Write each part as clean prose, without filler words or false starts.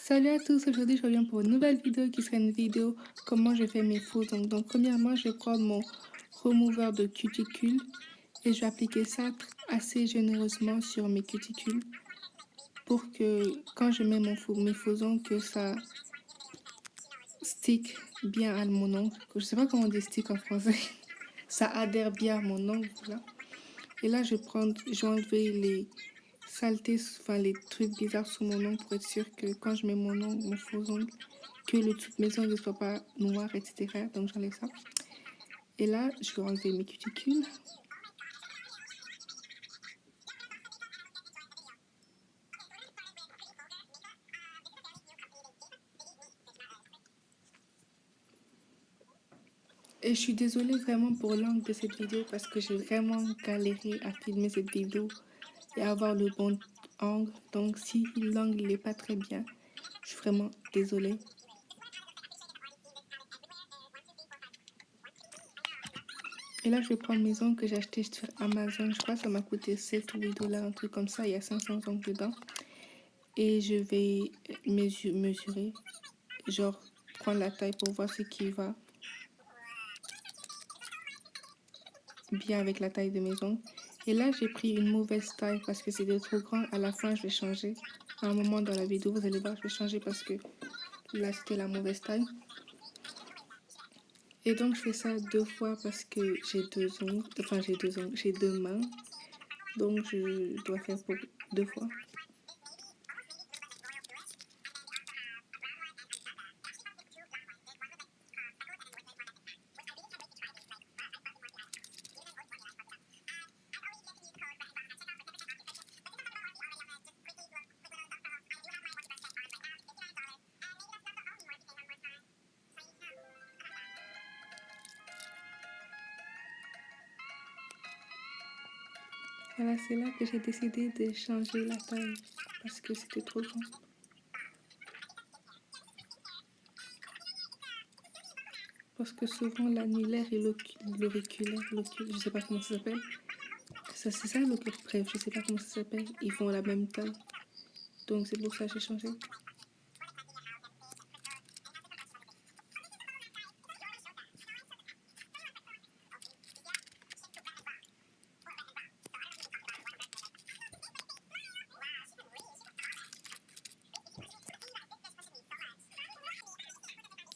Salut à tous, aujourd'hui je reviens pour une nouvelle vidéo qui sera une vidéo comment je fais mes faux ongles. Donc premièrement je vais prendre mon remover de cuticule et je vais appliquer ça assez généreusement sur mes cuticules pour que quand je mets mes faux ongles que ça stick bien à mon ongle. Je sais pas comment on dit stick en français. Ça adhère bien à mon ongle là. Et là je vais enlever les saletés, enfin les trucs bizarres sous mon ongle pour être sûr que quand je mets mon faux ongle, que le dessous de mes ongles ne soit pas noir, etc. Donc j'enlève ça. Et là, je vais enlever mes cuticules. Et je suis désolée vraiment pour l'angle de cette vidéo parce que j'ai vraiment galéré à filmer cette vidéo et à avoir le bon angle. Donc si l'angle n'est pas très bien, je suis vraiment désolée. Et là, je vais prendre mes ongles que j'ai achetés sur Amazon. Je crois que ça m'a coûté 7 ou 8 $, un truc comme ça. Il y a 500 ongles dedans. Et je vais mesurer, genre prendre la taille pour voir ce qui va bien avec la taille de mes ongles. Et là, j'ai pris une mauvaise taille parce que c'était trop grand. À la fin, je vais changer. À un moment dans la vidéo, vous allez voir, je vais changer parce que là, c'était la mauvaise taille. Et donc, je fais ça 2 fois parce que j'ai 2 ongles. Enfin, j'ai 2 mains. Donc, je dois faire pour 2 fois. Voilà, c'est là que j'ai décidé de changer la taille parce que c'était trop grand. Parce que souvent l'annulaire et l'auriculaire, je sais pas comment ça s'appelle. C'est ça l'auriculaire, bref, je sais pas comment ça s'appelle. Ils font la même taille. Donc c'est pour ça que j'ai changé.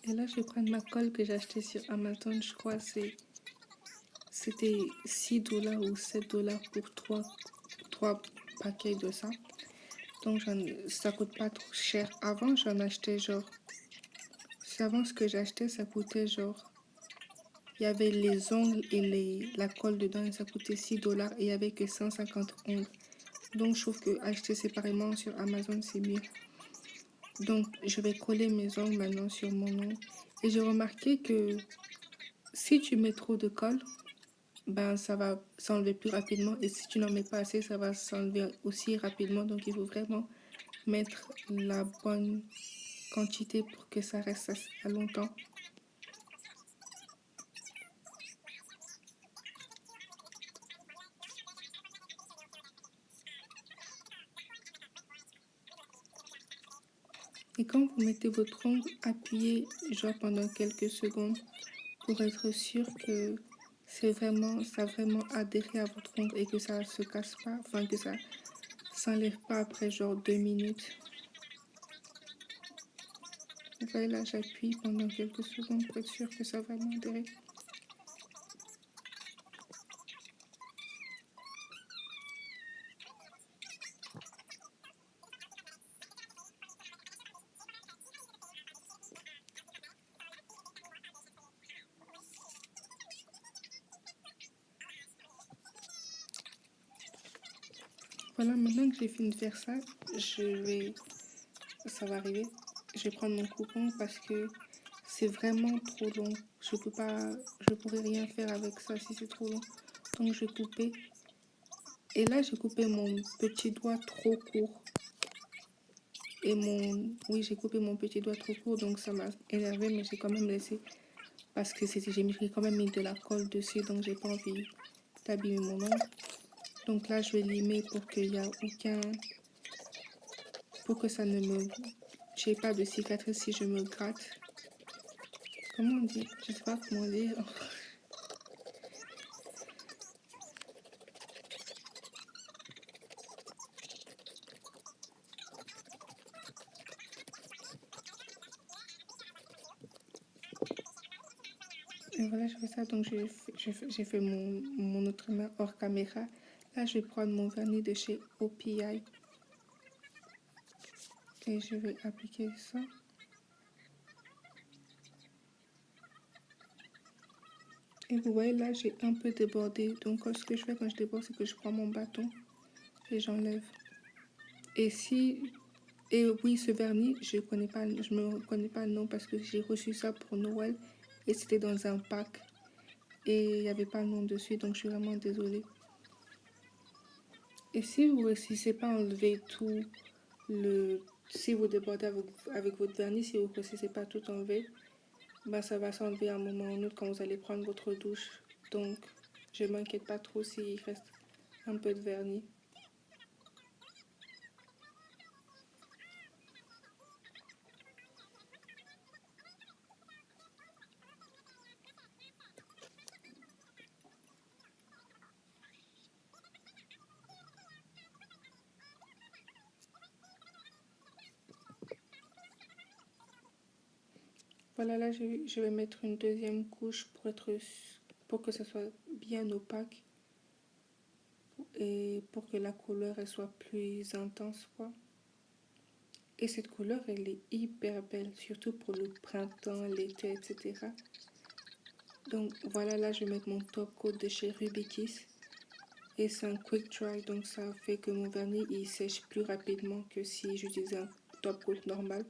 Et là, je vais prendre ma colle que j'ai achetée sur Amazon. Je crois que c'était 6 $ ou 7 $ pour 3 paquets de ça. Donc, ça coûte pas trop cher. Avant, j'en achetais genre... Avant, ce que j'achetais, ça coûtait genre... Il y avait les ongles et la colle dedans et ça coûtait 6 $ et il n'y avait que 150 ongles. Donc, je trouve que acheter séparément sur Amazon, c'est mieux. Donc, je vais coller mes ongles maintenant sur mon ongle. Et j'ai remarqué que si tu mets trop de colle, ben ça va s'enlever plus rapidement. Et si tu n'en mets pas assez, ça va s'enlever aussi rapidement. Donc, il faut vraiment mettre la bonne quantité pour que ça reste à longtemps. Et quand vous mettez votre ongle, appuyez genre pendant quelques secondes pour être sûr que ça a vraiment adhéré à votre ongle et que ça se casse pas, enfin que ça s'enlève pas après genre 2 minutes. Vous voyez là, j'appuie pendant quelques secondes pour être sûr que ça va vraiment adhérer. Voilà, maintenant que j'ai fini de faire ça, ça va arriver. Je vais prendre mon coupon parce que c'est vraiment trop long. Je pourrais rien faire avec ça si c'est trop long. Donc je vais couper. Et là, j'ai coupé mon petit doigt trop court. Oui, j'ai coupé mon petit doigt trop court, donc ça m'a énervé, mais j'ai quand même laissé parce que j'ai quand même mis de la colle dessus, donc j'ai pas envie d'abîmer mon ongle. Donc là, je vais limer pour qu'il y a pour que ça ne me j'ai pas de cicatrice si je me gratte. Comment on dit? Je sais pas comment dire. Et voilà, je fais ça. Donc, j'ai fait mon autre main hors caméra. Là, je vais prendre mon vernis de chez OPI. Et je vais appliquer ça. Et vous voyez, là, j'ai un peu débordé. Donc, ce que je fais quand je déborde, c'est que je prends mon bâton et j'enlève. Et oui, ce vernis, je me connais pas le nom parce que j'ai reçu ça pour Noël et c'était dans un pack et il n'y avait pas le nom dessus, donc je suis vraiment désolée. Et si vous ne réussissez pas à enlever tout si vous débordez avec votre vernis, si vous ne réussissez pas tout enlever, bah ça va s'enlever à un moment ou un autre quand vous allez prendre votre douche. Donc, je ne m'inquiète pas trop s'il reste un peu de vernis. Voilà, là, je vais mettre une deuxième couche pour que ça soit bien opaque et pour que la couleur elle soit plus intense, quoi. Et cette couleur, elle est hyper belle, surtout pour le printemps, l'été, etc. Donc voilà, là, je vais mettre mon top coat de chez Rubikis. Et c'est un quick dry, donc ça fait que mon vernis, il sèche plus rapidement que si j'utilisais un top coat normal.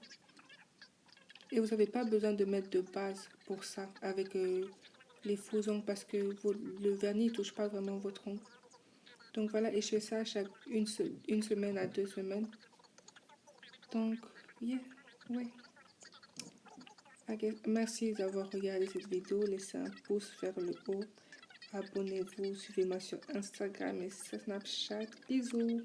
Et vous n'avez pas besoin de mettre de base pour ça avec les faux ongles parce que le vernis ne touche pas vraiment votre ongle. Donc voilà, et je fais ça chaque une semaine à 2 semaines. Donc, yeah, ouais. Merci d'avoir regardé cette vidéo. Laissez un pouce vers le haut. Abonnez-vous, suivez-moi sur Instagram et Snapchat. Bisous.